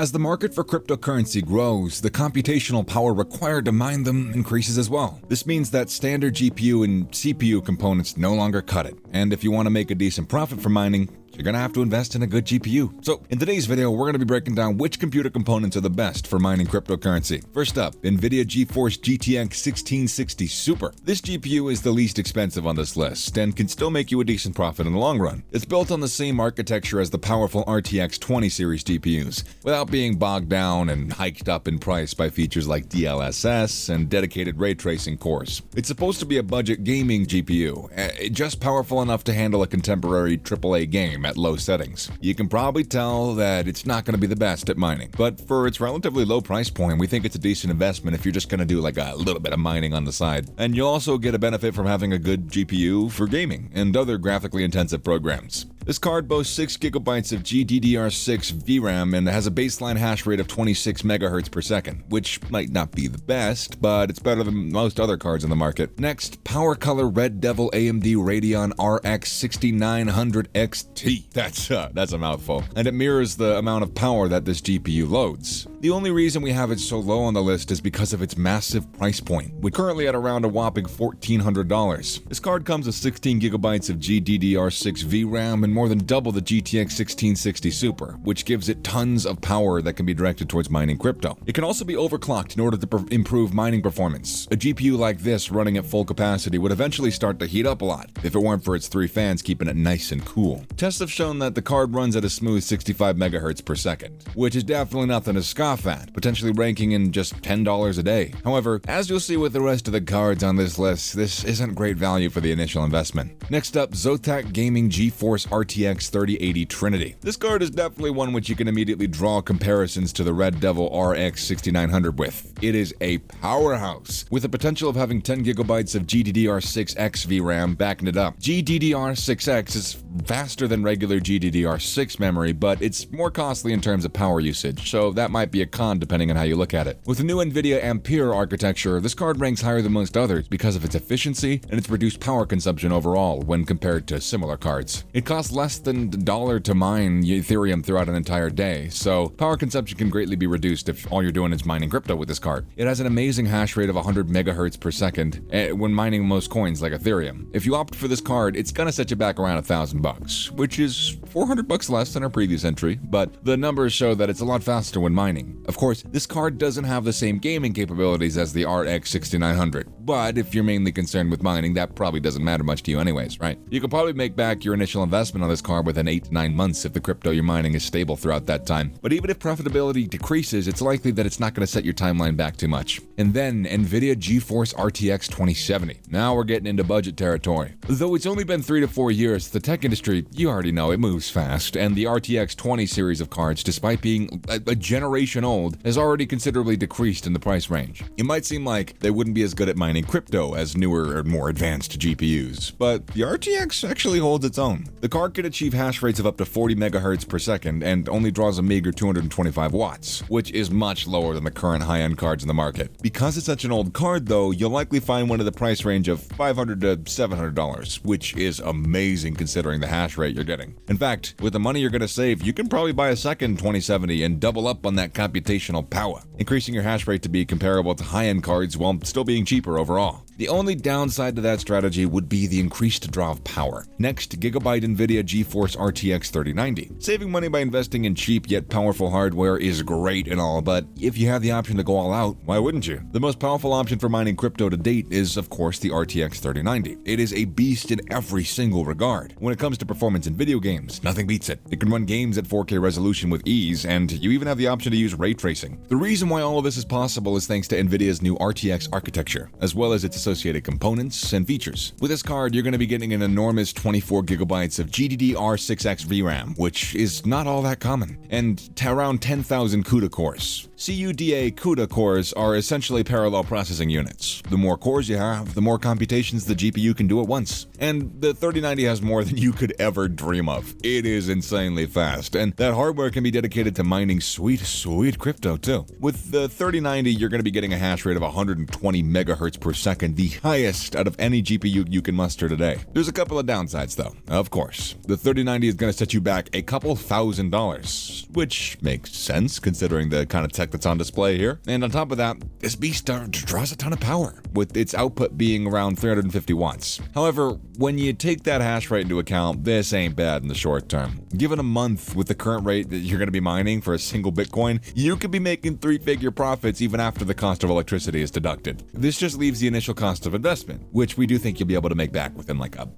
As the market for cryptocurrency grows, the computational power required to mine them increases as well. This means that standard GPU and CPU components no longer cut it, and if you want to make a decent profit from mining, you're going to have to invest in a good GPU. So in today's video, we're going to be breaking down which computer components are the best for mining cryptocurrency. First up, NVIDIA GeForce GTX 1660 Super. This GPU is the least expensive on this list and can still make you a decent profit in the long run. It's built on the same architecture as the powerful RTX 20 series GPUs, without being bogged down and hiked up in price by features like DLSS and dedicated ray tracing cores. It's supposed to be a budget gaming GPU, just powerful enough to handle a contemporary AAA game at low settings. You can probably tell that it's not going to be the best at mining, but for its relatively low price point, we think it's a decent investment if you're just going to do like a little bit of mining on the side. And you'll also get a benefit from having a good GPU for gaming and other graphically intensive programs. This card boasts 6 GB of GDDR6 VRAM and has a baseline hash rate of 26 MHz per second, which might not be the best, but it's better than most other cards in the market. Next, PowerColor Red Devil AMD Radeon RX 6900 XT. That's a mouthful. And it mirrors the amount of power that this GPU loads. The only reason we have it so low on the list is because of its massive price point, we're currently at around a whopping $1,400. This card comes with 16 GB of GDDR6 VRAM and more than double the GTX 1660 Super, which gives it tons of power that can be directed towards mining crypto. It can also be overclocked in order to improve mining performance. A GPU like this running at full capacity would eventually start to heat up a lot, if it weren't for its 3 fans keeping it nice and cool. Tests have shown that the card runs at a smooth 65 MHz per second, which is definitely nothing to scoff at, potentially ranking in just $10 a day. However, as you'll see with the rest of the cards on this list, this isn't great value for the initial investment. Next up, Zotac Gaming GeForce RTX 3080 Trinity. This card is definitely one which you can immediately draw comparisons to the Red Devil RX 6900 with. It is a powerhouse, with the potential of having 10 GB of GDDR6X VRAM backing it up. GDDR6X is faster than regular GDDR6 memory, but it's more costly in terms of power usage, so that might be a con depending on how you look at it. With the new NVIDIA Ampere architecture, this card ranks higher than most others because of its efficiency and its reduced power consumption overall when compared to similar cards. It costs less than $1 to mine Ethereum throughout an entire day, so power consumption can greatly be reduced if all you're doing is mining crypto with this card. It has an amazing hash rate of 100 MHz per second when mining most coins like Ethereum. If you opt for this card, it's gonna set you back around $1,000, which is $400 less than our previous entry, but the numbers show that it's a lot faster when mining. Of course, this card doesn't have the same gaming capabilities as the RX 6900, but if you're mainly concerned with mining, that probably doesn't matter much to you anyways, right? You can probably make back your initial investment on this card within 8 to 9 months if the crypto you're mining is stable throughout that time. But even if profitability decreases, it's likely that it's not going to set your timeline back too much. And then NVIDIA GeForce RTX 2070. Now we're getting into budget territory. Though it's only been 3 to 4 years, the tech industry, you already know, it moves fast, and the RTX 20 series of cards, despite being a generation old, has already considerably decreased in the price range. It might seem like they wouldn't be as good at mining crypto as newer or more advanced GPUs, but the RTX actually holds its own. The card can achieve hash rates of up to 40 MHz per second and only draws a meager 225 watts, which is much lower than the current high-end cards in the market. Because it's such an old card though, you'll likely find one in the price range of $500 to $700, which is amazing considering the hash rate you're getting. In fact, with the money you're going to save, you can probably buy a second 2070 and double up on that computational power, increasing your hash rate to be comparable to high-end cards while still being cheaper overall. The only downside to that strategy would be the increased draw of power. Next, Gigabyte NVIDIA GeForce RTX 3090. Saving money by investing in cheap yet powerful hardware is great and all, but if you have the option to go all out, why wouldn't you? The most powerful option for mining crypto to date is, of course, the RTX 3090. It is a beast in every single regard. When it comes to performance in video games, nothing beats it. It can run games at 4K resolution with ease, and you even have the option to use ray tracing. The reason why all of this is possible is thanks to NVIDIA's new RTX architecture, as well as its associated components and features. With this card, you're going to be getting an enormous 24 GB of GDDR6X VRAM, which is not all that common, and around 10,000 CUDA cores. CUDA CUDA cores are essentially parallel processing units. The more cores you have, the more computations the GPU can do at once. And the 3090 has more than you could ever dream of. It is insanely fast, and that hardware can be dedicated to mining sweet crypto too. With the 3090, you're going to be getting a hash rate of 120 MHz per second. the highest out of any GPU you can muster today. There's a couple of downsides though. Of course, the 3090 is going to set you back a couple $1,000s, which makes sense considering the kind of tech that's on display here. And on top of that, this beast draws a ton of power, with its output being around 350 watts. However, when you take that hash rate into account, this ain't bad in the short term. Given a month with the current rate that you're going to be mining for a single Bitcoin, you could be making 3-figure profits even after the cost of electricity is deducted. This just leaves the initial cost of investment, which we do think you'll be able to make back within like a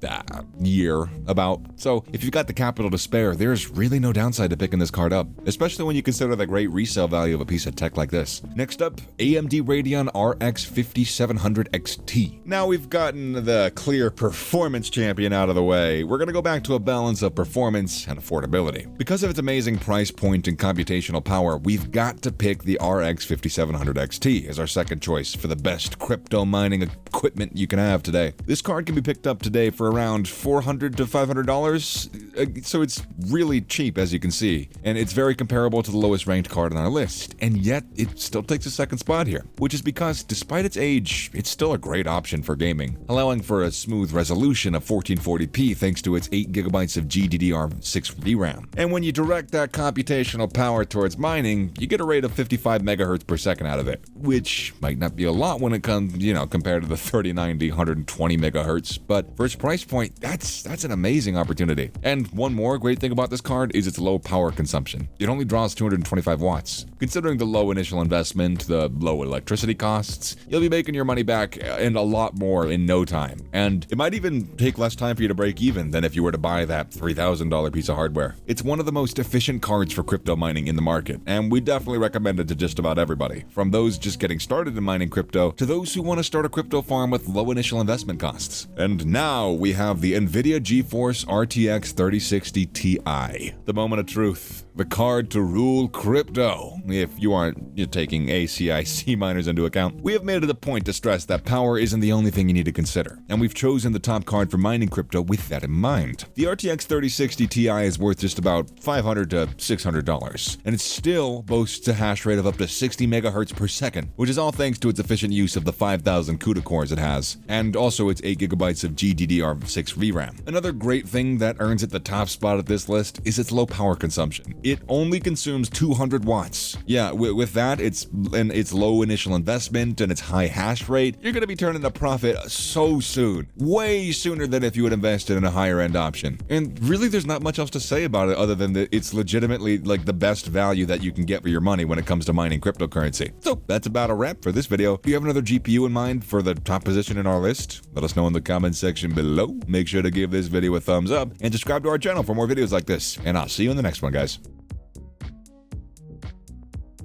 year about. So if you've got the capital to spare, there's really no downside to picking this card up, especially when you consider the great resale value of a piece of tech like this. Next up, AMD Radeon RX 5700 XT. Now we've gotten the clear performance champion out of the way, we're going to go back to a balance of performance and affordability. Because of its amazing price point and computational power, we've got to pick the RX 5700 XT as our second choice for the best crypto mining equipment you can have today. This card can be picked up today for around $400 to $500, so it's really cheap as you can see, and it's very comparable to the lowest ranked card on our list, and yet it still takes a second spot here, which is because despite its age, it's still a great option for gaming, allowing for a smooth resolution of 1440p thanks to its 8GB of GDDR6 VRAM. And when you direct that computational power towards mining, you get a rate of 55 megahertz per second out of it, which might not be a lot when it comes, compared to the 3090 120 megahertz, but for its price point, that's an amazing opportunity. And one more great thing about this card is its low power consumption. It only draws 225 watts. Considering the low initial investment, the low electricity costs, you'll be making your money back and a lot more in no time. And it might even take less time for you to break even than if you were to buy that $3,000 piece of hardware. It's one of the most efficient cards for crypto mining in the market, and we definitely recommend it to just about everybody, from those just getting started in mining crypto to those who want to start a crypto farm with low initial investment costs. And now we have the NVIDIA GeForce RTX 3060 Ti, the moment of truth, the card to rule crypto. If you aren't taking ACIC miners into account, we have made it a point to stress that power isn't the only thing you need to consider, and we've chosen the top card for mining crypto with that in mind. The RTX 3060 Ti is worth just about $500 to $600, and it still boasts a hash rate of up to 60 megahertz per second, which is all thanks to its efficient use of the 5000 CUDA cores it has, and also its 8GB of GDDR6 VRAM. Another great thing that earns it the top spot at this list is its low power consumption. It only consumes 200 watts. Yeah, with that, its low initial investment and its high hash rate, you're going to be turning a profit so soon. Way sooner than if you had invested in a higher end option. And really, there's not much else to say about it other than that it's legitimately like the best value that you can get for your money when it comes to mining cryptocurrency. So that's about a wrap for this video. Do you have another GPU in mind for the top position in our list? Let us know in the comment section below. Make sure to give this video a thumbs up and subscribe to our channel for more videos like this. And I'll see you in the next one, guys.